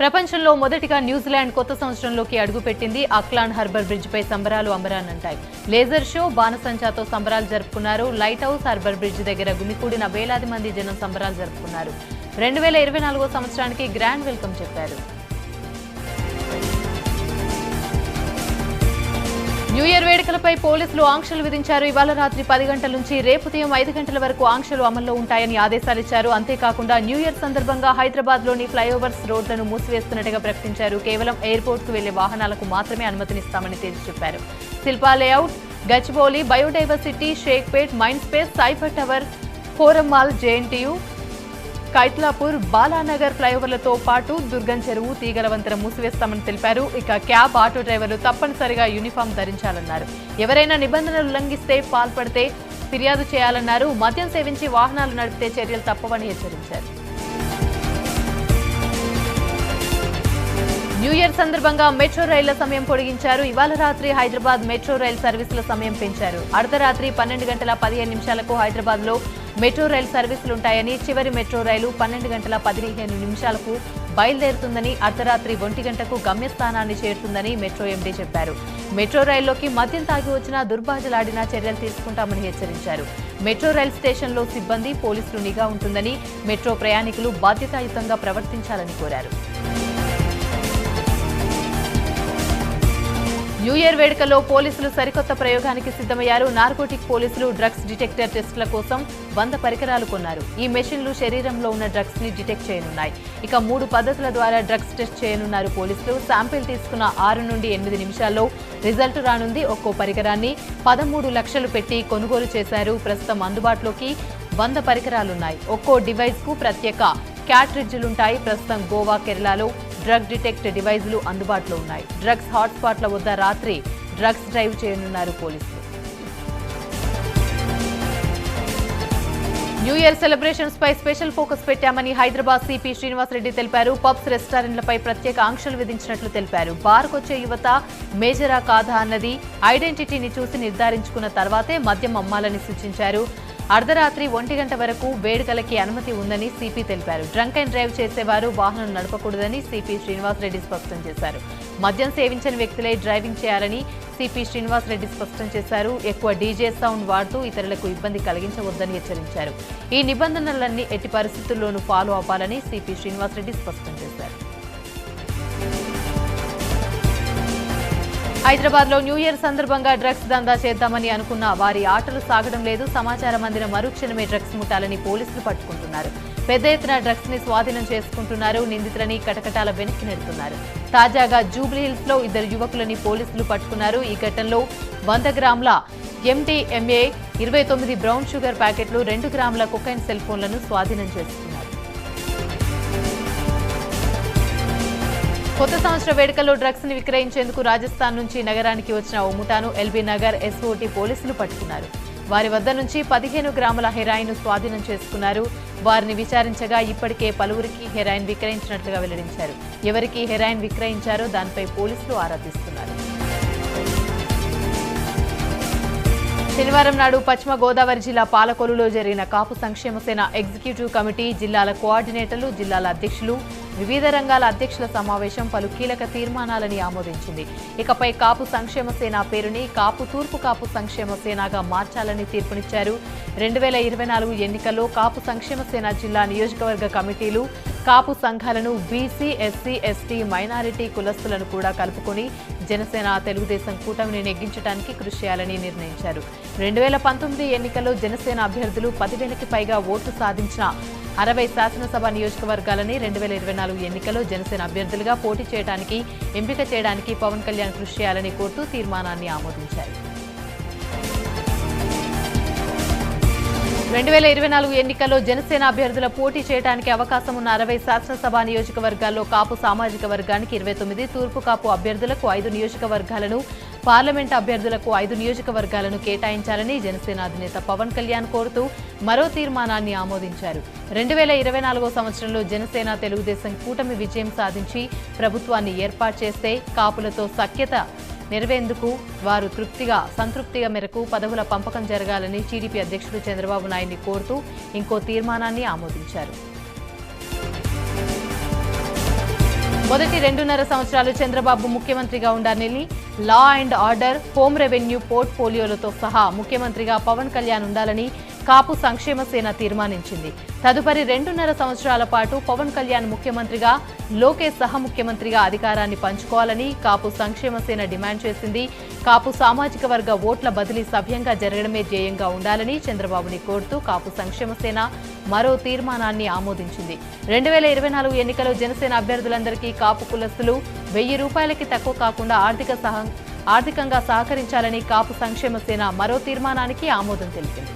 ప్రపంచంలో మొదటిగా న్యూజిలాండ్ కొత్త సంవత్సరంలోకి అడుగుపెట్టింది. ఆక్లాండ్ హార్బర్ బ్రిడ్జ్ పై సంబరాలు అంబరాన్నంటాయి. లేజర్ షో, బాణసంచాతో సంబరాలు జరుపుకున్నారు. లైట్ హౌస్ హార్బర్ బ్రిడ్జ్ దగ్గర గుమికూడిన వేలాది మంది జనం సంబరాలు జరుపుకున్నారు. 2024 సంవత్సరానికి గ్రాండ్ వెల్కమ్ చెప్పారు. న్యూ ఇయర్ వేడుకలపై పోలీసులు ఆంక్షలు విధించారు. ఇవాళ రాత్రి 10 గంటల నుంచి రేపు ఉదయం 5 గంటల వరకు ఆంక్షలు అమల్లో ఉంటాయని ఆదేశాలిచ్చారు. అంతేకాకుండా న్యూ ఇయర్ సందర్భంగా హైదరాబాద్లోని ఫ్లైఓవర్స్ రోడ్లను మూసివేస్తున్నట్టుగా ప్రకటించారు. కేవలం ఎయిర్పోర్ట్కు వెళ్లే వాహనాలకు మాత్రమే అనుమతినిస్తామని తేల్చి చెప్పారు. Shilpa layout, Gachibowli, biodiversity, Shaikpet, mind space, cyber tower, forum mall, JNTU, Kaitlapur, Balanagar ఫ్లైఓవర్లతో పాటు దుర్గం చెరువు, తీగల వంతెన మూసివేస్తామని తెలిపారు. ఇక క్యాబ్, ఆటో డ్రైవర్లు తప్పనిసరిగా యూనిఫామ్ ధరించాలన్నారు. ఎవరైనా నిబంధనలు ఉల్లంఘిస్తే పాల్పడితే ఫిర్యాదు చేయాలన్నారు. మద్యం సేవించి వాహనాలు నడిపితే చర్యలు తప్పవని హెచ్చరించారు. న్యూ ఇయర్ సందర్భంగా మెట్రో రైళ్ల సమయం పొడిగించారు. ఇవాళ రాత్రి హైదరాబాద్ మెట్రో రైలు సర్వీసుల సమయం పెంచారు. అర్ధరాత్రి 12 గంటల 15 నిమిషాలకు హైదరాబాద్ లో మెట్రో రైలు సర్వీసులుంటాయని, చివరి మెట్రో రైలు 12 గంటల 15 నిమిషాలకు బయలుదేరుతుందని, అర్ధరాత్రి 1 గంటకు గమ్యస్థానాన్ని చేరుతుందని మెట్రో ఎండీ చెప్పారు. మెట్రో రైల్లోకి మద్యం తాగి వచ్చినా దుర్భాషలాడినా చర్యలు తీసుకుంటామని హెచ్చరించారు. మెట్రో రైల్ స్టేషన్లో సిబ్బంది, పోలీసులు నిఘా ఉంటుందని, మెట్రో ప్రయాణికులు బాధ్యతాయుతంగా ప్రవర్తించాలని కోరారు. న్యూ ఇయర్ వేడుకల్లో పోలీసులు సరికొత్త ప్రయోగానికి సిద్ధమయ్యారు. నార్కోటిక్ పోలీసులు డ్రగ్స్ డిటెక్టర్ టెస్టుల కోసం 100 పరికరాలు కొన్నారు. ఈ మెషిన్లు శరీరంలో ఉన్న డ్రగ్స్ ని డిటెక్ట్ చేయనున్నాయి. ఇక 3 పద్ధతుల ద్వారా డ్రగ్స్ టెస్ట్ చేయనున్నారు పోలీసులు. శాంపిల్ తీసుకున్న 6 నుండి 8 నిమిషాల్లో రిజల్ట్ రానుంది. ఒక్కో పరికరాన్ని 13 లక్షలు పెట్టి కొనుగోలు చేశారు. ప్రస్తుతం అందుబాటులోకి 100 పరికరాలున్నాయి. ఒక్కో డివైస్ కు ప్రత్యేక క్యాట్రిడ్జ్లుంటాయి. ప్రస్తుతం గోవా, కేరళలో డ్రగ్ డిటెక్ట్ డివైజులు అందుబాటులో ఉన్నాయి. డ్రగ్స్ హాట్స్పాట్ల వద్ద రాత్రి డ్రగ్స్ డ్రైవ్ చేయనున్నారు పోలీసులు. న్యూ ఇయర్ సెలబ్రేషన్స్ పై స్పెషల్ ఫోకస్ పెట్టామని హైదరాబాద్ సిపి శ్రీనివాసరెడ్డి తెలిపారు. పబ్స్, రెస్టారెంట్లపై ప్రత్యేక ఆంక్షలు విధించినట్లు తెలిపారు. బార్కొచ్చే యువత మేజరా కాదా అన్నది ఐడెంటిటీని చూసి నిర్ధారించుకున్న తర్వాతే మద్యం అమ్మాలని సూచించారు. అర్ధరాత్రి 1 గంట వరకు వేడుకలకి అనుమతి ఉందని సిపి తెలిపారు. డ్రంక్ అండ్ డ్రైవ్ చేసేవారు వాహనం నడపకూడదని సిపి శ్రీనివాసరెడ్డి స్పష్టం చేశారు. మద్యం సేవించని వ్యక్తులే డ్రైవింగ్ చేయాలని సిపి శ్రీనివాసరెడ్డి స్పష్టం చేశారు. ఎక్కువ డీజే సౌండ్ వాడుతూ ఇతరులకు ఇబ్బంది కలిగించవద్దని హెచ్చరించారు. ఈ నిబంధనలన్నీ ఎట్టి పరిస్థితుల్లోనూ ఫాలో అవ్వాలని సిపి శ్రీనివాసరెడ్డి స్పష్టం చేశారు. హైదరాబాద్ లో న్యూ ఇయర్ సందర్భంగా డ్రగ్స్ దందా చేద్దామని అనుకున్న వారి ఆటలు సాగడం లేదు. సమాచారం అందిన మరుక్షణమే డ్రగ్స్ ముఠాలని పోలీసులు పట్టుకుంటున్నారు. పెద్ద ఎత్తున డ్రగ్స్ ని స్వాధీనం చేసుకుంటున్నారు. నిందితులని కటకటాల వెనక్కి నెడుతున్నారు. తాజాగా జూబ్లీహిల్స్ లో 2 యువకులని పోలీసులు పట్టుకున్నారు. ఈ ఘటనలో 100 గ్రాముల MDMA, 29 బ్రౌన్ షుగర్ ప్యాకెట్లు, 2 గ్రాముల కొకైన్ సెల్ ఫోన్లను స్వాధీనం చేసుకున్నారు. కొత్త సంవత్సర వేడుకల్లో డ్రగ్స్ ని విక్రయించేందుకు రాజస్థాన్ నుంచి నగరానికి వచ్చిన ఓ ముఠాను ఎల్బీ నగర్ SOT పోలీసులు పట్టుకున్నారు. వారి వద్ద నుంచి 15 గ్రాముల హెరాయిన్ స్వాధీనం చేసుకున్నారు. వారిని విచారించగా ఇప్పటికే పలువురికి హెరాయిన్ విక్రయించినట్లుగా వెల్లడించారు. ఎవరికి హెరాయిన్ విక్రయించారో దానిపై పోలీసులు ఆరా తీస్తున్నారు. శనివారం నాడు పశ్చిమ గోదావరి జిల్లా పాలకొల్లులో జరిగిన కాపు సంక్షేమ సేన ఎగ్జిక్యూటివ్ కమిటీ, జిల్లాల కోఆర్డినేటర్లు, జిల్లాల అధ్యక్షులు, వివిధ రంగాల అధ్యక్షుల సమావేశం పలు కీలక తీర్మానాలని ఆమోదించింది. ఇకపై కాపు సంక్షేమ సేన పేరుని కాపు తూర్పు కాపు సంక్షేమ సేనగా మార్చాలని తీర్పునిచ్చారు. 2024 ఎన్నికల్లో కాపు సంక్షేమ సేన జిల్లా నియోజకవర్గ కమిటీలు కాపు సంఘాలను బీసీ, ఎస్సీ, ఎస్టీ, మైనారిటీ కులస్తులను కూడా కలుపుకొని జనసేన, తెలుగుదేశం కూటమిని నెగ్గించడానికి కృషి చేయాలని నిర్ణయించారు. 2019 ఎన్నికల్లో జనసేన అభ్యర్థులు 10,000కి పైగా ఓట్లు సాధించిన 60 శాసనసభ నియోజకవర్గాలని 2024 ఎన్నికల్లో జనసేన అభ్యర్థులుగా పోటీ చేయడానికి ఎంపిక చేయడానికి పవన్ కళ్యాణ్ కృషి చేయాలని కోరుతూ తీర్మానాన్ని ఆమోదించారు. 2024 ఎన్నికల్లో జనసేన అభ్యర్థుల పోటీ చేయడానికి అవకాశం ఉన్న 60 శాసనసభ నియోజకవర్గాల్లో కాపు సామాజిక వర్గానికి 29, తూర్పు కాపు అభ్యర్థులకు 5 నియోజకవర్గాలను, పార్లమెంట్ అభ్యర్థులకు 5 నియోజకవర్గాలను కేటాయించాలని జనసేన అధినేత పవన్ కళ్యాణ్ కోరుతూ మరో తీర్మానాన్ని ఆమోదించారు. 2024 సంవత్సరంలో జనసేన, తెలుగుదేశం కూటమి విజయం సాధించి ప్రభుత్వాన్ని ఏర్పాటు చేస్తే కాపులతో సఖ్యత నెరవేందుకు వారు సంతృప్తిగా మేరకు పదవుల పంపకం జరగాలని టీడీపీ అధ్యక్షుడు చంద్రబాబు నాయుడిని కోరుతూ ఇంకో తీర్మానాన్ని ఆమోదించారు. మొదటి 2.5 సంవత్సరాలు చంద్రబాబు ముఖ్యమంత్రిగా ఉండాలని law and order, home revenue పోర్ట్ఫోలియోలతో సహా ముఖ్యమంత్రిగా పవన్ కళ్యాణ్ ఉండాలని కాపు సంక్షేమ సేన తీర్మానించింది. తదుపరి 2.5 సంవత్సరాల పాటు పవన్ కళ్యాణ్ ముఖ్యమంత్రిగా, లోకేష్ సహ ముఖ్యమంత్రిగా అధికారాన్ని పంచుకోవాలని కాపు సంక్షేమ సేన డిమాండ్ చేసింది. కాపు సామాజిక వర్గ ఓట్ల బదిలీ సవ్యంగా జరగడమే ధ్యేయంగా ఉండాలని చంద్రబాబుని కోరుతూ కాపు సంక్షేమ సేన మరో తీర్మానాన్ని ఆమోదించింది. 2024 ఎన్నికల్లో జనసేన అభ్యర్థులందరికీ కాపు కులస్తులు ₹1000కి తక్కువ కాకుండా ఆర్థికంగా సహకరించాలని కాపు సంక్షేమ సేన మరో తీర్మానానికి ఆమోదం తెలిపింది.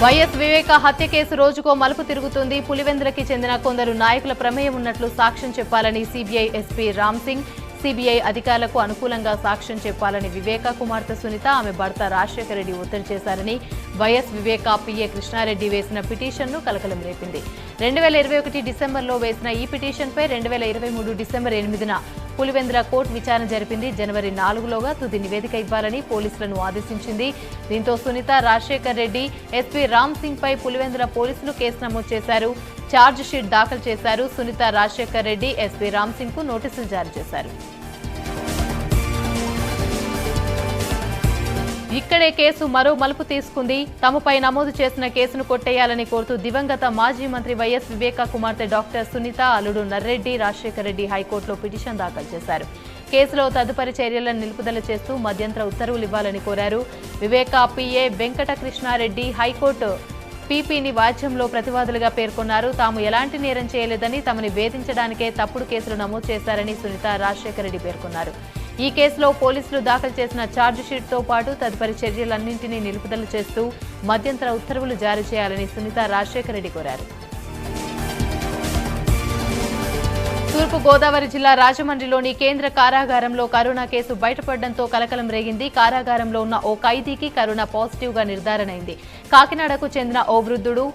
వైఎస్ వివేక హత్య కేసు రోజుకో మలుపు తిరుగుతుంది. పులివెందులకి చెందిన కొందరు నాయకుల ప్రమేయం ఉన్నట్లు సాక్ష్యం చెప్పాలని CBI SP Ram Singh, CBI అధికారులకు అనుకూలంగా సాక్ష్యం చెప్పాలని వివేక కుమార్తె సునీత, ఆమె భర్త రాజశేఖర రెడ్డి ఒత్తిడి చేశారని వైఎస్ వివేక పిఏ కృష్ణారెడ్డి వేసిన పిటిషన్ను కలకలం రేపింది. 2021 డిసెంబర్లో వేసిన ఈ పిటిషన్పై 2023 డిసెంబర్ 8న పులివెందుల కోర్టు విచారణ జరిపింది. జనవరి 4లోగా తుది నివేదిక ఇవ్వాలని పోలీసులను ఆదేశించింది. దీంతో సునీత, రాజశేఖర్ రెడ్డి, ఎస్పీ రామ్ సింగ్ పై పులివెందుల పోలీసులు కేసు నమోదు చేశారు. ఛార్జ్ షీట్ దాఖలు చేశారు. సునీత, రాజశేఖర్ రెడ్డి, ఎస్పీ రామ్ సింగ్ కు నోటీసులు జారీ చేశారు. ఇక్కడే కేసు మరో మలుపు తీసుకుంది. తమపై నమోదు చేసిన కేసును కొట్టేయాలని కోరుతూ దివంగత మాజీ మంత్రి వైఎస్ వివేక కుమార్తె డాక్టర్ సునీత, అల్లుడు నర్రెడ్డి, రాజశేఖర్ రెడ్డి హైకోర్టులో పిటిషన్ దాఖలు చేశారు. కేసులో తదుపరి చర్యలను నిలుపుదల చేస్తూ మధ్యంతర ఉత్తర్వులు ఇవ్వాలని కోరారు. వివేక పిఏ వెంకట కృష్ణారెడ్డి హైకోర్టు పీపీని వాద్యంలో ప్రతివాదులుగా పేర్కొన్నారు. తాము ఎలాంటి నేరం చేయలేదని, తమని వేధించడానికే తప్పుడు కేసులు నమోదు చేశారని సునీత, రాజశేఖర రెడ్డి పేర్కొన్నారు. ఈ కేసులో పోలీసులు దాఖలు చేసిన ఛార్జ్ షీట్తో పాటు తదుపరి చర్యలన్నింటినీ నిలుపుదల చేస్తూ మధ్యంతర ఉత్తర్వులు జారీ చేయాలని సునీత, రాజశేఖర రెడ్డి కోరారు. తూర్పు గోదావరి జిల్లా రాజమండ్రిలోని కేంద్ర కారాగారంలో కరోనా కేసు బయటపడడంతో కలకలం రేగింది. కారాగారంలో ఉన్న ఓ ఖైదీకి కరోనా పాజిటివ్ గా నిర్ధారణ అయింది. కాకినాడకు చెందిన ఓ వృద్ధుడు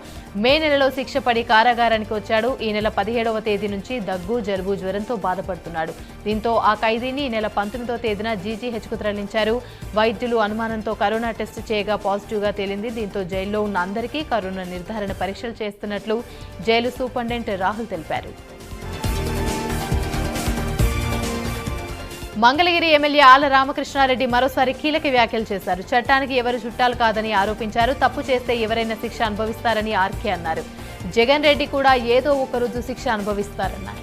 మే నెలలో శిక్ష పడి కారాగారానికి వచ్చాడు. ఈ నెల 17వ తేదీ నుంచి దగ్గు, జలుబు, జ్వరంతో బాధపడుతున్నాడు. దీంతో ఆ ఖైదీని ఈ నెల 19వ తేదీన జీజీహెచ్కు తరలించారు. వైద్యులు అనుమానంతో కరోనా టెస్ట్ చేయగా పాజిటివ్ గా తేలింది. దీంతో జైల్లో ఉన్న అందరికీ కరోనా నిర్ధారణ పరీక్షలు చేస్తున్నట్లు జైలు సూపరింటెండెంట్ రాహుల్ తెలిపారు. మంగళగిరి ఎమ్మెల్యే ఆళ్ల రామకృష్ణారెడ్డి మరోసారి కీలక వ్యాఖ్యలు చేశారు. చట్టానికి ఎవరు చుట్టాలు కాదని ఆరోపించారు. తప్పు చేస్తే ఎవరైనా శిక్ష అనుభవిస్తారని ఆర్కే అన్నారు. జగన్ రెడ్డి కూడా ఏదో ఒక రోజు శిక్ష అనుభవిస్తారన్నారు.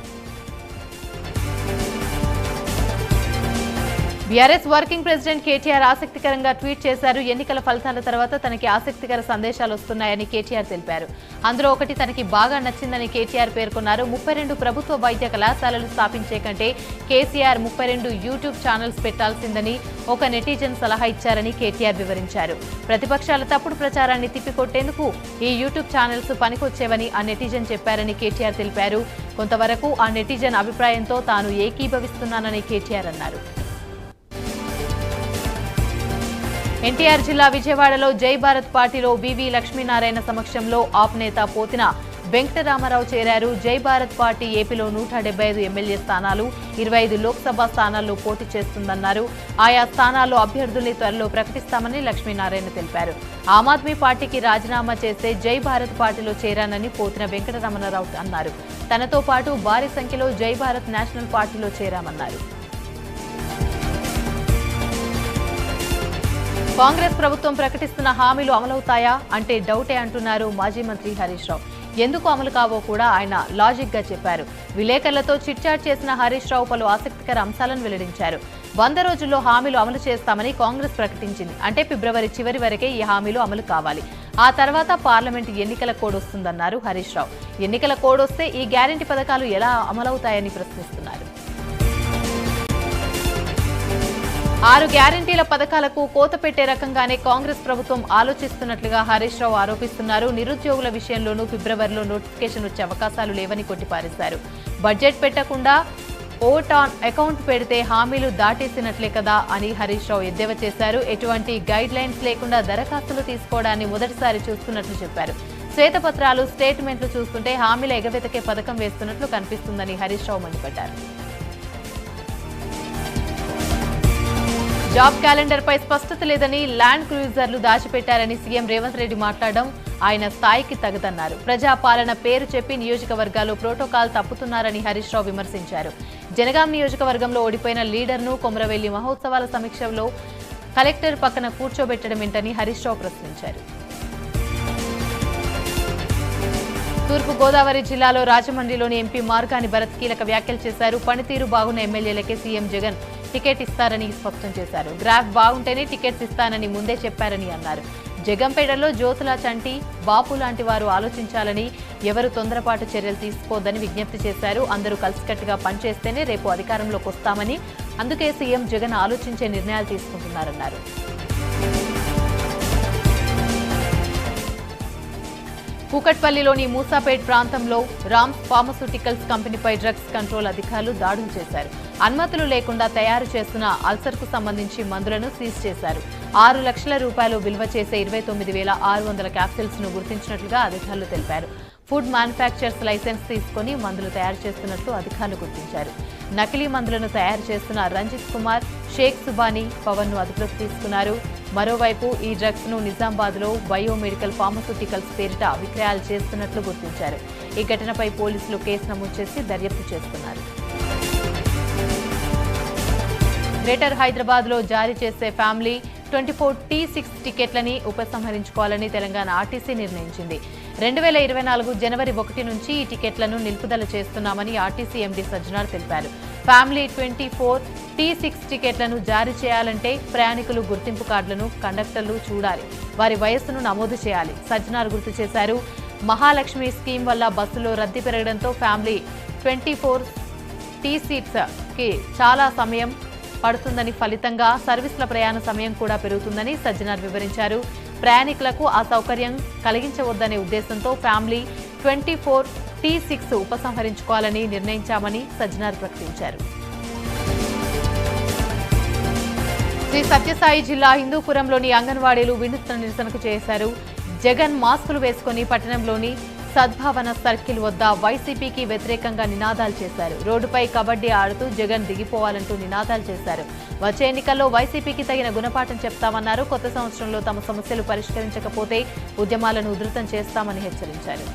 బీఆర్ఎస్ వర్కింగ్ ప్రెసిడెంట్ కేటీఆర్ ఆసక్తికరంగా ట్వీట్ చేశారు. ఎన్నికల ఫలితాల తర్వాత తనకి ఆసక్తికర సందేశాలు వస్తున్నాయని కేటీఆర్ తెలిపారు. అందులో ఒకటి తనకి బాగా నచ్చిందని కేటీఆర్ పేర్కొన్నారు. 32 ప్రభుత్వ వైద్య కళాశాలలు స్థాపించే కంటే కేసీఆర్ 32 యూట్యూబ్ ఛానల్స్ పెట్టాల్సిందని ఒక నెటిజన్ సలహా ఇచ్చారని కేటీఆర్ వివరించారు. ప్రతిపక్షాల తప్పుడు ప్రచారాన్ని తిప్పికొట్టేందుకు ఈ యూట్యూబ్ ఛానల్స్ పనికొచ్చేవని ఆ నెటిజన్ చెప్పారని కేటీఆర్ తెలిపారు. కొంతవరకు ఆ నెటిజన్ అభిప్రాయంతో తాను ఏకీభవిస్తున్నానని కేటీఆర్ అన్నారు. ఎన్టీఆర్ జిల్లా విజయవాడలో జై భారత్ పార్టీలో వివి లక్ష్మీనారాయణ సమక్షంలో ఆప్ నేత పోతిన వెంకటరామారావు చేరారు. జై భారత్ పార్టీ ఏపీలో 175 ఎమ్మెల్యే స్థానాలు, 25 లోక్సభ స్థానాల్లో పోటీ చేస్తుందన్నారు. ఆయా స్థానాల్లో అభ్యర్థుల్ని త్వరలో ప్రకటిస్తామని లక్ష్మీనారాయణ తెలిపారు. ఆమ్ ఆద్మీ పార్టీకి రాజీనామా చేస్తే జై భారత్ పార్టీలో చేరానని పోతిన వెంకటరమణారావు అన్నారు. తనతో పాటు భారీ సంఖ్యలో జై భారత్ నేషనల్ పార్టీలో చేరామన్నారు. కాంగ్రెస్ ప్రభుత్వం ప్రకటిస్తున్న హామీలు అమలవుతాయా అంటే డౌటే అంటున్నారు మాజీ మంత్రి హరీష్ రావు. ఎందుకు అమలు కావో కూడా ఆయన లాజిక్ గా చెప్పారు. విలేకరులతో చిట్చాట్ చేసిన హరీష్ రావు పలు ఆసక్తికర అంశాలను వెల్లడించారు. 100 రోజుల్లో హామీలు అమలు చేస్తామని కాంగ్రెస్ ప్రకటించింది. అంటే ఫిబ్రవరి చివరి వరకే ఈ హామీలు అమలు కావాలి. ఆ తర్వాత పార్లమెంటు ఎన్నికల కోడ్ వస్తుందన్నారు హరీష్ రావు. ఎన్నికల కోడ్ వస్తే ఈ గ్యారెంటీ పథకాలు ఎలా అమలవుతాయని ప్రశ్నిస్తున్నారు. 6 గ్యారంటీల పథకాలకు కోత పెట్టే రకంగానే కాంగ్రెస్ ప్రభుత్వం ఆలోచిస్తున్నట్లుగా హరీష్ రావు ఆరోపిస్తున్నారు. నిరుద్యోగుల విషయంలోనూ ఫిబ్రవరిలో నోటిఫికేషన్ వచ్చే అవకాశాలు లేవని కొట్టిపారేశారు. బడ్జెట్ పెట్టకుండా ఓట్ ఆన్ అకౌంట్ పెడితే హామీలు దాటేసినట్లే కదా అని హరీష్ రావు ఎద్దేవా చేశారు. ఎటువంటి గైడ్ లైన్స్ లేకుండా దరఖాస్తులు తీసుకోవడాన్ని మొదటిసారి చూస్తున్నట్లు చెప్పారు. శ్వేతపత్రాలు, స్టేట్మెంట్లు చూస్తుంటే హామీల ఎగవేతకే పథకం వేస్తున్నట్లు కనిపిస్తుందని హరీష్ రావు మండిపడ్డారు. జాబ్ క్యాలెండర్ పై స్పష్టత లేదని, ల్యాండ్ క్రూయిజర్లు దాచిపెట్టారని సీఎం రేవంత్ రెడ్డి మాట్లాడడం ఆయన స్థాయికి తగదన్నారు. ప్రజాపాలన పేరు చెప్పి నియోజకవర్గాల్లో ప్రోటోకాల్ తప్పుతున్నారని హరీష్ రావు విమర్శించారు. జనగాం నియోజకవర్గంలో ఓడిపోయిన లీడర్ను కొమరవెల్లి మహోత్సవాల సమీక్షలో కలెక్టర్ పక్కన కూర్చోబెట్టడం ఏంటని హరీష్ రావు ప్రశ్నించారు. తూర్పు గోదావరి జిల్లాలో రాజమండ్రిలోని ఎంపీ మార్గాని భరత్ కీలక వ్యాఖ్యలు చేశారు. పనితీరు బాగున్న ఎమ్మెల్యేలకే సీఎం జగన్ టికెట్ ఇస్తారని స్పష్టం చేశారు. గ్రాఫ్ బాగుంటేనే టికెట్స్ ఇస్తానని ముందే చెప్పారని అన్నారు. జగంపేటలో జ్యోతుల చంటి, బాపు లాంటి వారు ఆలోచించాలని, ఎవరు తొందరపాటు చర్యలు తీసుకోవద్దని విజ్ఞప్తి చేశారు. అందరూ కలిసికట్టుగా పనిచేస్తేనే రేపు అధికారంలోకి వస్తామని, అందుకే సీఎం జగన్ ఆలోచించే నిర్ణయాలు తీసుకుంటున్నారన్నారు. కూకట్పల్లిలోని మూసాపేట్ ప్రాంతంలో రామ్స్ ఫార్మస్యూటికల్స్ కంపెనీపై డ్రగ్స్ కంట్రోల్ అధికారులు దాడులు చేశారు. అనుమతులు లేకుండా తయారు చేస్తున్న అల్సర్కు సంబంధించి మందులను సీజ్ చేశారు. 6 లక్షల రూపాయలు విలువ చేసే 29,600 క్యాప్సిల్స్ ను గుర్తించినట్లుగా అధికారులు తెలిపారు. ఫుడ్ మ్యానుఫ్యాక్చర్స్ లైసెన్స్ తీసుకుని మందులు తయారు చేస్తున్నట్లు అధికారులు గుర్తించారు. నకిలీ మందులను తయారు చేస్తున్న రంజిత్ కుమార్, షేక్ సుబానీ, పవన్ ను అదుపులోకి తీసుకున్నారు. మరోవైపు ఈ డ్రగ్స్ ను నిజామాబాద్లో బయోమెడికల్ ఫార్మస్యూటికల్స్ పేరిట విక్రయాలు చేస్తున్నట్లు గుర్తించారు. ఈ ఘటనపై పోలీసులు కేసు నమోదు చేసి దర్యాప్తు చేస్తున్నారు. గ్రేటర్ హైదరాబాద్ లో జారీ చేసే ఫ్యామిలీ 24T6 టికెట్లని ఉపసంహరించుకోవాలని తెలంగాణ ఆర్టీసీ నిర్ణయించింది. 2024 జనవరి 1 నుంచి ఈ టికెట్లను నిలుపుదల చేస్తున్నామని ఆర్టీసీ ఎండీ సజ్జనార్ తెలిపారు. ఫ్యామిలీ 24T6 టికెట్లను జారీ చేయాలంటే ప్రయాణికులు గుర్తింపు కార్డులను కండక్టర్లు చూడాలి, వారి వయస్సును నమోదు చేయాలి. సజ్జనార్ గుర్తు చేశారు. మహాలక్ష్మి స్కీమ్ వల్ల బస్సులో రద్దీ పెరగడంతో ఫ్యామిలీ 24T6 కి చాలా సమయం పడుతుందని, ఫలితంగా సర్వీసుల ప్రయాణ సమయం కూడా పెరుగుతుందని సజ్జనార్ వివరించారు. ప్రయాణికులకు ఆ సౌకర్యం కలిగించవద్దనే ఉద్దేశంతో ఫ్యామిలీ 24T6 ఉపసంహరించుకోవాలని నిర్ణయించామని సజ్జనార్ ప్రకటించారు. శ్రీ సత్యసాయి జిల్లా హిందూపురంలోని అంగన్వాడీలు వినూత్న నిరసనకు చేశారు. జగన్ మాస్కులు వేసుకుని పట్టణంలోని సద్భావన సర్కిల్ వద్ద వైసీపీకి వ్యతిరేకంగా నినాదాలు చేశారు. రోడ్డుపై కబడ్డీ ఆడుతూ జగన్ దిగిపోవాలంటూ నినాదాలు చేశారు. వచ్చే ఎన్నికల్లో వైసీపీకి తగిన గుణపాఠం చెప్తామన్నారు. కొత్త సంవత్సరంలో తమ సమస్యలు పరిష్కరించకపోతే ఉద్యమాలను ఉధృతం చేస్తామని హెచ్చరించారు.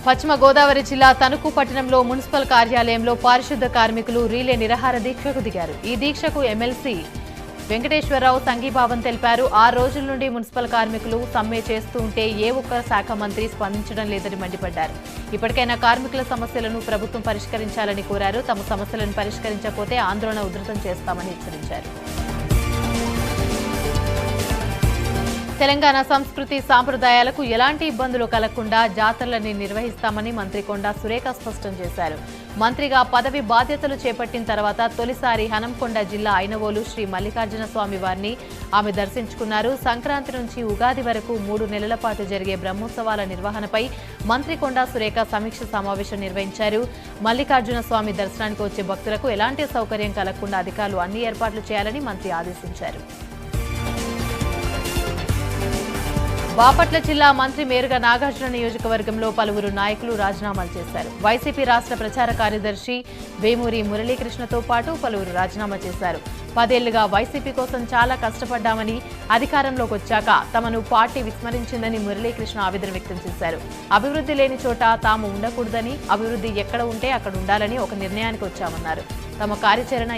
పశ్చిమ గోదావరి జిల్లా తణుకు పట్టణంలో మున్సిపల్ కార్యాలయంలో పారిశుద్ధ కార్మికులు రీలే నిరాహార దీక్షకు దిగారు. ఈ దీక్షకు ఎమ్మెల్సీ వెంకటేశ్వరరావు సంఘీభావం తెలిపారు. 6 రోజుల నుండి మున్సిపల్ కార్మికులు సమ్మె చేస్తూ ఉంటే ఏ ఒక్క శాఖ మంత్రి స్పందించడం లేదని మండిపడ్డారు. ఇప్పటికైనా కార్మికుల సమస్యలను ప్రభుత్వం పరిష్కరించాలని కోరారు. తమ సమస్యలను పరిష్కరించకపోతే ఆందోళన ఉధృతం చేస్తామని హెచ్చరించారు. తెలంగాణ సంస్కృతి సాంప్రదాయాలకు ఎలాంటి ఇబ్బందులు కలగకుండా జాతరలని నిర్వహిస్తామని మంత్రి కొండా సురేఖ స్పష్టం చేశారు. మంత్రిగా పదవి బాధ్యతలు చేపట్టిన తర్వాత తొలిసారి హనంకొండ జిల్లా ఐనవోలు శ్రీ మల్లికార్జున స్వామి వారిని ఆమె దర్శించుకున్నారు. సంక్రాంతి నుంచి ఉగాది వరకు 3 నెలల పాటు జరిగే బ్రహ్మోత్సవాల నిర్వహణపై మంత్రి కొండా సురేఖ సమీక్ష సమావేశం నిర్వహించారు. మల్లికార్జున స్వామి దర్శనానికి వచ్చే భక్తులకు ఎలాంటి సౌకర్యం కలగకుండా అధికారులు అన్ని ఏర్పాట్లు చేయాలని మంత్రి ఆదేశించారు. బాపట్ల జిల్లా మంత్రి మేరుగా నాగార్జున నియోజకవర్గంలో పలువురు నాయకులు రాజీనామాలు చేశారు. వైసీపీ రాష్ట్ర ప్రచార కార్యదర్శి వేమూరి మురళీకృష్ణతో పాటు పలువురు రాజీనామా చేశారు. 10 ఏళ్లుగా వైసీపీ కోసం చాలా కష్టపడ్డామని, అధికారంలోకి వచ్చాక తమను పార్టీ విస్మరించిందని మురళీకృష్ణ ఆవేదన వ్యక్తం చేశారు. అభివృద్ధి లేని చోట తాము ఉండకూడదని, అభివృద్ధి ఎక్కడ ఉంటే అక్కడ ఉండాలని ఒక నిర్ణయానికి వచ్చామన్నారు. తమ కార్యాచరణ